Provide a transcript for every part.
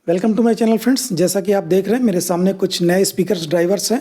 Welcome to my channel friends. जैसा कि आप देख रहे हैं मेरे सामने कुछ नए स्पीकर्स ड्राइवर्स हैं,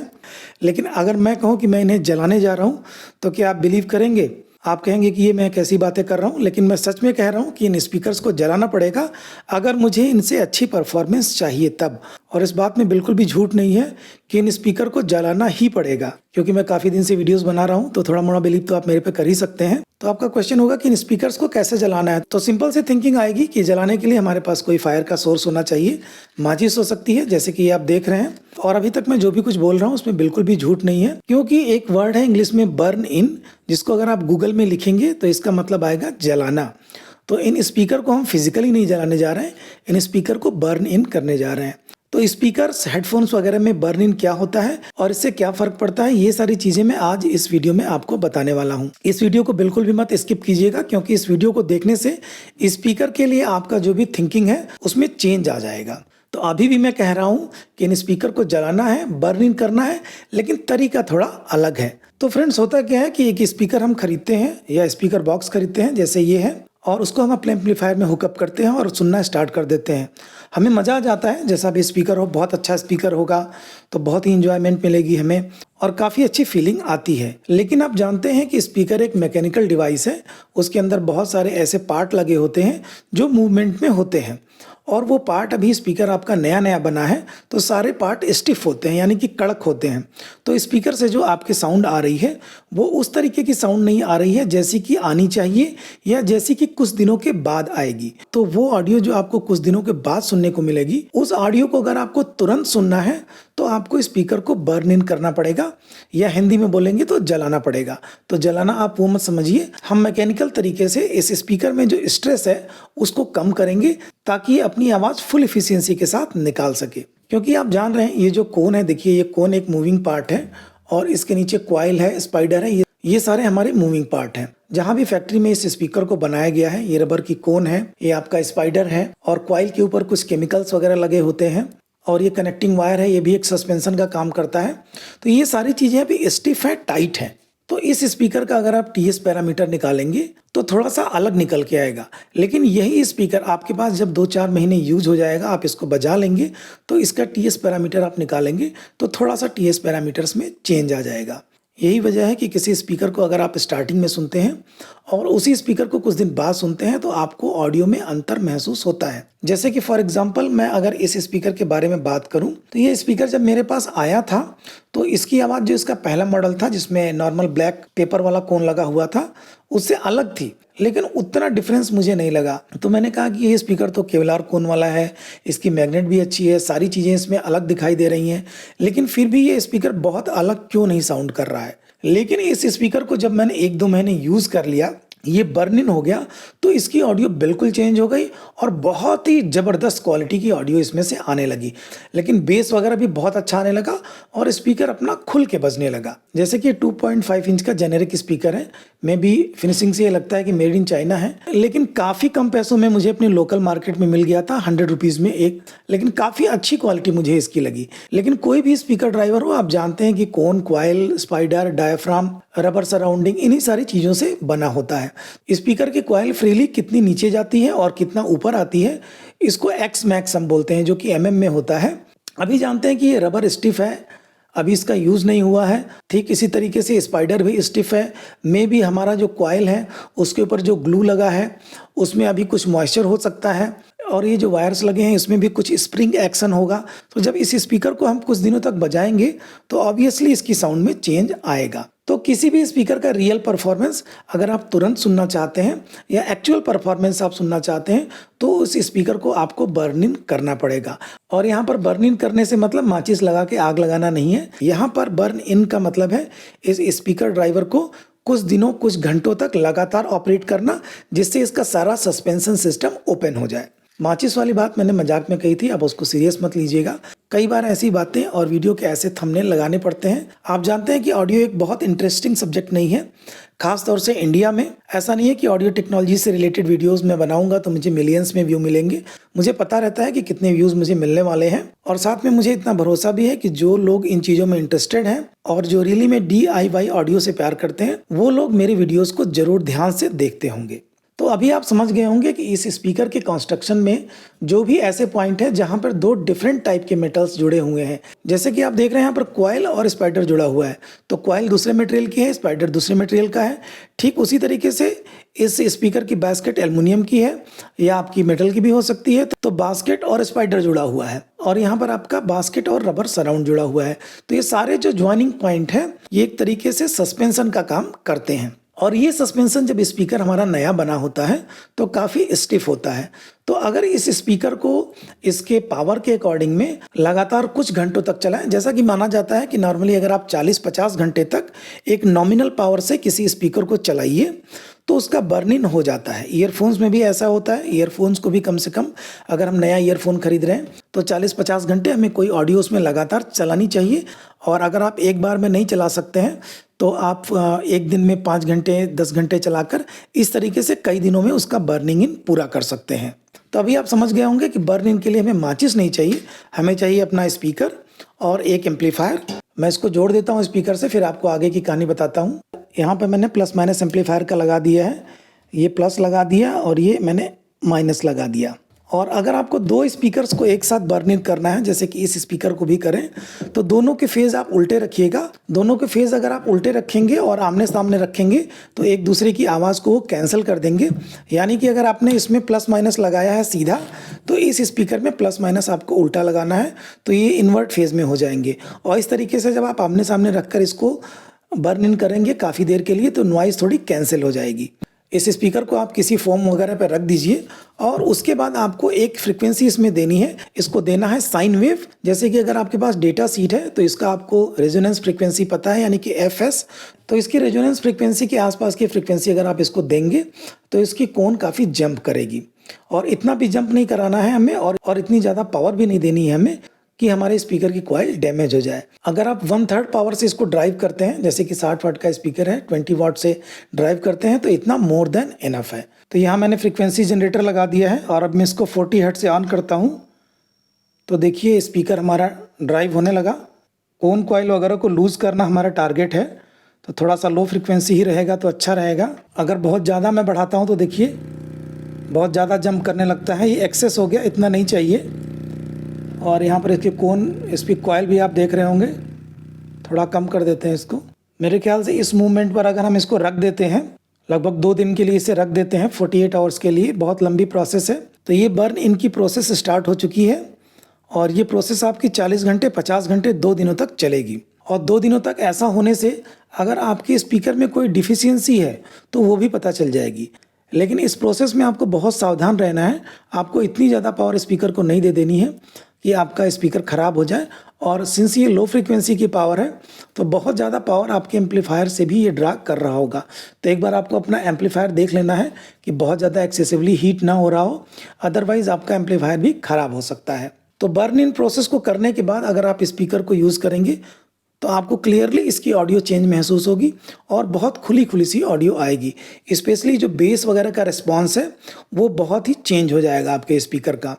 लेकिन अगर मैं कहूं कि मैं इन्हें जलाने जा रहा हूं तो क्या आप बिलीव करेंगे? आप कहेंगे कि ये मैं कैसी बातें कर रहा हूं, लेकिन मैं सच में कह रहा हूं कि इन स्पीकर्स को जलाना पड़ेगा अगर मुझे इनसे अच्छी परफॉर्मेंस चाहिए तब। और इस बात में बिल्कुल भी झूठ नहीं है कि इन स्पीकर को जलाना ही पड़ेगा, क्योंकि मैं काफ़ी दिन से वीडियोस बना रहा हूं तो थोड़ा मोड़ा बिलीव तो आप मेरे पे कर ही सकते हैं। तो आपका क्वेश्चन होगा कि इन स्पीकर्स को कैसे जलाना है, तो सिंपल सी थिंकिंग आएगी कि जलाने के लिए हमारे पास कोई फायर का सोर्स होना चाहिए। माचिस हो सकती है, जैसे कि आप देख रहे हैं। और अभी तक मैं जो भी कुछ बोल रहा हूँ उसमें बिल्कुल भी झूठ नहीं है, क्योंकि एक वर्ड है इंग्लिश में बर्न इन, जिसको अगर आप गूगल में लिखेंगे तो इसका मतलब आएगा जलाना। तो इन स्पीकर को हम फिजिकली नहीं जलाने जा रहे हैं, इन स्पीकर को बर्न इन करने जा रहे हैं। तो स्पीकर्स, हेडफोन्स वगैरह में बर्न इन क्या होता है और इससे क्या फर्क पड़ता है, ये सारी चीजें मैं आज इस वीडियो में आपको बताने वाला हूँ। इस वीडियो को बिल्कुल भी मत स्किप कीजिएगा, क्योंकि इस वीडियो को देखने से स्पीकर के लिए आपका जो भी थिंकिंग है उसमें चेंज आ जाएगा। तो अभी भी मैं कह रहा हूँ कि इन स्पीकर को जलाना है, बर्न इन करना है, लेकिन तरीका थोड़ा अलग है। तो फ्रेंड्स, होता क्या है कि एक स्पीकर हम खरीदते हैं या स्पीकर बॉक्स खरीदते हैं, जैसे ये है, और उसको हम अपने एम्पलीफायर में हुकअप करते हैं और सुनना स्टार्ट कर देते हैं। हमें मज़ा आ जाता है, जैसा भी स्पीकर हो, बहुत अच्छा स्पीकर होगा तो बहुत ही इंजॉयमेंट मिलेगी हमें और काफ़ी अच्छी फीलिंग आती है। लेकिन आप जानते हैं कि स्पीकर एक मैकेनिकल डिवाइस है, उसके अंदर बहुत सारे ऐसे पार्ट लगे होते हैं जो मूवमेंट में होते हैं, और वो पार्ट, अभी स्पीकर आपका नया नया बना है तो सारे पार्ट स्टिफ होते हैं, यानी कि कड़क होते हैं। तो स्पीकर से जो आपकी साउंड आ रही है वो उस तरीके की साउंड नहीं आ रही है जैसी कि आनी चाहिए या जैसी कि कुछ दिनों के बाद आएगी। तो वो ऑडियो जो आपको कुछ दिनों के बाद सुनने को मिलेगी, उस ऑडियो को अगर आपको तुरंत सुनना है तो आपको स्पीकर को बर्न इन करना पड़ेगा, या हिंदी में बोलेंगे तो जलाना पड़ेगा। तो जलाना आप वो मत समझिए, हम मैकेनिकल तरीके से इस स्पीकर में जो स्ट्रेस है उसको कम करेंगे ताकि ये अपनी आवाज़ फुल एफिशिएंसी के साथ निकाल सके। क्योंकि आप जान रहे हैं ये जो कोन है, देखिए ये कोन एक मूविंग पार्ट है और इसके नीचे कॉइल है, स्पाइडर है, ये सारे हमारे मूविंग पार्ट हैं। जहां भी फैक्ट्री में इस स्पीकर को बनाया गया है, ये रबर की कोन है, ये आपका स्पाइडर है और कॉइल के ऊपर कुछ केमिकल्स वगैरह लगे होते हैं, और ये कनेक्टिंग वायर है, ये भी एक सस्पेंशन का काम करता है। तो ये सारी चीज़ें अभी स्टिफ है, टाइट है। तो इस स्पीकर का अगर आप टीएस पैरामीटर निकालेंगे तो थोड़ा सा अलग निकल के आएगा। लेकिन यही स्पीकर आपके पास जब 2-4 महीने यूज हो जाएगा, आप इसको बजा लेंगे तो इसका टीएस पैरामीटर आप निकालेंगे तो थोड़ा सा टीएस पैरामीटर्स में चेंज आ जाएगा। यही वजह है कि किसी स्पीकर को अगर आप स्टार्टिंग में सुनते हैं और उसी स्पीकर को कुछ दिन बाद सुनते हैं तो आपको ऑडियो में अंतर महसूस होता है। जैसे कि फॉर एग्जांपल मैं अगर इस स्पीकर के बारे में बात करूं तो ये स्पीकर जब मेरे पास आया था तो इसकी आवाज़, जो इसका पहला मॉडल था जिसमें नॉर्मल ब्लैक पेपर वाला कोन लगा हुआ था, उससे अलग थी, लेकिन उतना डिफरेंस मुझे नहीं लगा। तो मैंने कहा कि ये स्पीकर तो केवलार कोन वाला है, इसकी मैग्नेट भी अच्छी है, सारी चीज़ें इसमें अलग दिखाई दे रही हैं, लेकिन फिर भी ये स्पीकर बहुत अलग क्यों नहीं साउंड कर रहा है। लेकिन इस स्पीकर को जब मैंने 1-2 महीने यूज़ कर लिया, ये बर्न इन हो गया, तो इसकी ऑडियो बिल्कुल चेंज हो गई और बहुत ही ज़बरदस्त क्वालिटी की ऑडियो इसमें से आने लगी। लेकिन बेस वगैरह भी बहुत अच्छा आने लगा और स्पीकर अपना खुल के बजने लगा। जैसे कि 2.5 इंच का जेनेरिक स्पीकर है, मे भी फिनिशिंग से ये लगता है कि मेड इन चाइना है, लेकिन काफ़ी कम पैसों में मुझे अपने लोकल मार्केट में मिल गया था, 100 रुपीज़ में एक। लेकिन काफ़ी अच्छी क्वालिटी मुझे इसकी लगी। लेकिन कोई भी स्पीकर ड्राइवर हो, आप जानते हैं कि cone, coil, spider, diaphragm, rubber surrounding, इन्हीं सारी चीज़ों से बना होता है। स्पीकर की कॉइल फ्रीली कितनी नीचे जाती है और कितना ऊपर आती है, इसको एक्स मैक्स हम बोलते हैं, जो कि एमएम में होता है। अभी जानते हैं कि ये रबर स्टिफ है, अभी इसका यूज़ नहीं हुआ है। ठीक इसी तरीके से स्पाइडर भी स्टिफ है, मे भी हमारा जो कॉइल है उसके ऊपर जो ग्लू लगा है उसमें अभी कुछ मॉइस्चर हो सकता है, और ये जो वायर्स लगे हैं इसमें भी कुछ स्प्रिंग एक्शन होगा। तो जब इस स्पीकर को हम कुछ दिनों तक बजाएंगे तो ऑब्वियसली इसकी साउंड में चेंज आएगा। तो किसी भी स्पीकर का रियल परफॉर्मेंस अगर आप तुरंत सुनना चाहते हैं या एक्चुअल परफॉर्मेंस आप सुनना चाहते हैं तो उस स्पीकर को आपको बर्न इन करना पड़ेगा। और यहाँ पर बर्न इन करने से मतलब माचिस लगा के आग लगाना नहीं है। यहाँ पर बर्न इन का मतलब है इस स्पीकर ड्राइवर को कुछ दिनों, कुछ घंटों तक लगातार ऑपरेट करना, जिससे इसका सारा सस्पेंशन सिस्टम ओपन हो जाए। माचिस वाली बात मैंने मजाक में कही थी, अब उसको सीरियस मत लीजिएगा। कई बार ऐसी बातें और वीडियो के ऐसे थंबनेल लगाने पड़ते हैं। आप जानते हैं कि ऑडियो एक बहुत इंटरेस्टिंग सब्जेक्ट नहीं है, खास तौर से इंडिया में। ऐसा नहीं है कि ऑडियो टेक्नोलॉजी से रिलेटेड वीडियोस मैं बनाऊंगा तो मुझे मिलियंस में व्यू मिलेंगे। मुझे पता रहता है कि कितने व्यूज़ मुझे मिलने वाले हैं, और साथ में मुझे इतना भरोसा भी है कि जो लोग इन चीज़ों में इंटरेस्टेड हैं और जो रियली में DIY ऑडियो से प्यार करते हैं, वो लोग मेरे वीडियोज़ को ज़रूर ध्यान से देखते होंगे। तो अभी आप समझ गए होंगे कि इस स्पीकर के कंस्ट्रक्शन में जो भी ऐसे पॉइंट है जहां पर दो डिफरेंट टाइप के मेटल्स जुड़े हुए हैं, जैसे कि आप देख रहे हैं यहाँ पर कॉइल और स्पाइडर जुड़ा हुआ है। तो कॉइल दूसरे मटेरियल की है, स्पाइडर दूसरे मटेरियल का है। ठीक उसी तरीके से इस स्पीकर की बास्केट एल्युमिनियम की है या आपकी मेटल की भी हो सकती है। तो बास्केट और स्पाइडर जुड़ा हुआ है और यहाँ पर आपका बास्केट और रबर सराउंड जुड़ा हुआ है। तो ये सारे जो ज्वाइनिंग पॉइंट है ये एक तरीके से सस्पेंशन का काम करते हैं। और ये सस्पेंशन जब स्पीकर हमारा नया बना होता है तो काफ़ी स्टिफ होता है। तो अगर इस स्पीकर को इसके पावर के अकॉर्डिंग में लगातार कुछ घंटों तक चलाएं, जैसा कि माना जाता है कि नॉर्मली अगर आप 40-50 घंटे तक एक नॉमिनल पावर से किसी स्पीकर को चलाइए तो उसका बर्न इन हो जाता है। ईयरफोन्स में भी ऐसा होता है। ईयरफोन्स को भी कम से कम अगर हम नया ईयरफोन खरीद रहे हैं तो 40-50 घंटे हमें कोई ऑडियो उसमें लगातार चलानी चाहिए। और अगर आप एक बार में नहीं चला सकते हैं तो आप एक दिन में 5 घंटे 10 घंटे चलाकर इस तरीके से कई दिनों में उसका बर्निंग इन पूरा कर सकते हैं। तो अभी आप समझ गए होंगे कि बर्न इन के लिए हमें माचिस नहीं चाहिए, हमें चाहिए अपना स्पीकर और एक एम्पलीफायर। मैं इसको जोड़ देता हूँ स्पीकर से, फिर आपको आगे की कहानी बताता हूँ। यहाँ पे मैंने प्लस माइनस एम्पलीफायर का लगा दिया है, ये प्लस लगा दिया और ये मैंने माइनस लगा दिया। और अगर आपको दो स्पीकर्स को एक साथ बर्न इन करना है, जैसे कि इस स्पीकर को भी करें, तो दोनों के फेज़ आप उल्टे रखिएगा। दोनों के फेज़ अगर आप उल्टे रखेंगे और आमने सामने रखेंगे तो एक दूसरे की आवाज़ को वो कैंसिल कर देंगे। यानी कि अगर आपने इसमें प्लस माइनस लगाया है सीधा, तो इस स्पीकर में प्लस माइनस आपको उल्टा लगाना है, तो ये इन्वर्ट फेज़ में हो जाएंगे। और इस तरीके से जब आप आमने सामने रखकर इसको बर्न इन करेंगे काफ़ी देर के लिए तो नॉइज़ थोड़ी कैंसिल हो जाएगी। इस स्पीकर को आप किसी फोम वगैरह पर रख दीजिए और उसके बाद आपको एक फ्रिक्वेंसी इसमें देनी है। इसको देना है साइन वेव। जैसे कि अगर आपके पास डेटा सीट है तो इसका आपको रेजोनेंस फ्रिक्वेंसी पता है, यानी कि एफएस। तो इसकी रेजोनेंस फ्रिक्वेंसी के आसपास की फ्रिक्वेंसी अगर आप इसको देंगे तो इसकी कोन काफ़ी जंप करेगी। और इतना भी जंप नहीं कराना है हमें और इतनी ज़्यादा पावर भी नहीं देनी है हमें कि हमारे स्पीकर की कॉइल डैमेज हो जाए। अगर आप 1/3 पावर से इसको ड्राइव करते हैं, जैसे कि 60 वाट का स्पीकर है, 20 वाट से ड्राइव करते हैं तो इतना मोर देन इनफ है। तो यहाँ मैंने फ्रीक्वेंसी जनरेटर लगा दिया है और अब मैं इसको 40 हर्ट्ज से ऑन करता हूँ तो देखिए स्पीकर हमारा ड्राइव होने लगा। कोन कॉइल वगैरह को लूज़ करना हमारा टारगेट है, तो थोड़ा सा लो फ्रिक्वेंसी ही रहेगा तो अच्छा रहेगा। अगर बहुत ज़्यादा मैं बढ़ाता हूँ तो देखिए बहुत ज़्यादा जंप करने लगता है, ये एक्सेस हो गया, इतना नहीं चाहिए। और यहाँ पर इसके कोन स्पीक कॉइल भी आप देख रहे होंगे, थोड़ा कम कर देते हैं इसको। मेरे ख्याल से इस मूवमेंट पर अगर हम इसको रख देते हैं, लगभग 2 दिन के लिए इसे रख देते हैं 48 आवर्स के लिए, बहुत लंबी प्रोसेस है। तो ये बर्न इनकी प्रोसेस स्टार्ट हो चुकी है और ये प्रोसेस आपकी 40 घंटे 50 घंटे 2 दिनों तक चलेगी। और 2 दिनों तक ऐसा होने से अगर आपके स्पीकर में कोई डिफिशियंसी है तो वो भी पता चल जाएगी। लेकिन इस प्रोसेस में आपको बहुत सावधान रहना है। आपको इतनी ज़्यादा पावर स्पीकर को नहीं दे देनी है कि आपका स्पीकर ख़राब हो जाए। और सिंस ये लो फ्रीक्वेंसी की पावर है तो बहुत ज़्यादा पावर आपके एम्पलीफायर से भी ये ड्रा कर रहा होगा। तो एक बार आपको अपना एम्पलीफायर देख लेना है कि बहुत ज़्यादा एक्सेसिवली हीट ना हो रहा हो, अदरवाइज़ आपका एम्पलीफायर भी ख़राब हो सकता है। तो बर्न इन प्रोसेस को करने के बाद अगर आप स्पीकर को यूज़ करेंगे तो आपको क्लियरली इसकी ऑडियो चेंज महसूस होगी और बहुत खुली खुली सी ऑडियो आएगी। स्पेशली जो बेस वगैरह का रिस्पॉन्स है वो बहुत ही चेंज हो जाएगा आपके स्पीकर का।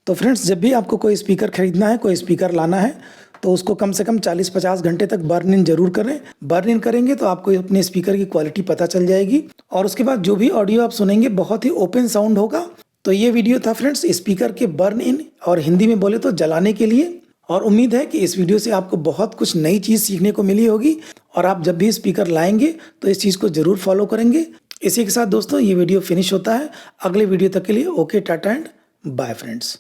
तो फ्रेंड्स, जब भी आपको कोई स्पीकर खरीदना है, कोई स्पीकर लाना है, तो उसको कम से कम 40-50 घंटे तक बर्न इन जरूर करें। बर्न इन करेंगे तो आपको अपने स्पीकर की क्वालिटी पता चल जाएगी और उसके बाद जो भी ऑडियो आप सुनेंगे बहुत ही ओपन साउंड होगा। तो ये वीडियो था फ्रेंड्स स्पीकर के बर्न इन और हिंदी में बोले तो जलाने के लिए। और उम्मीद है कि इस वीडियो से आपको बहुत कुछ नई चीज़ सीखने को मिली होगी और आप जब भी स्पीकर लाएंगे तो इस चीज़ को ज़रूर फॉलो करेंगे। इसी के साथ दोस्तों ये वीडियो फिनिश होता है। अगले वीडियो तक के लिए okay, tata and bye friends.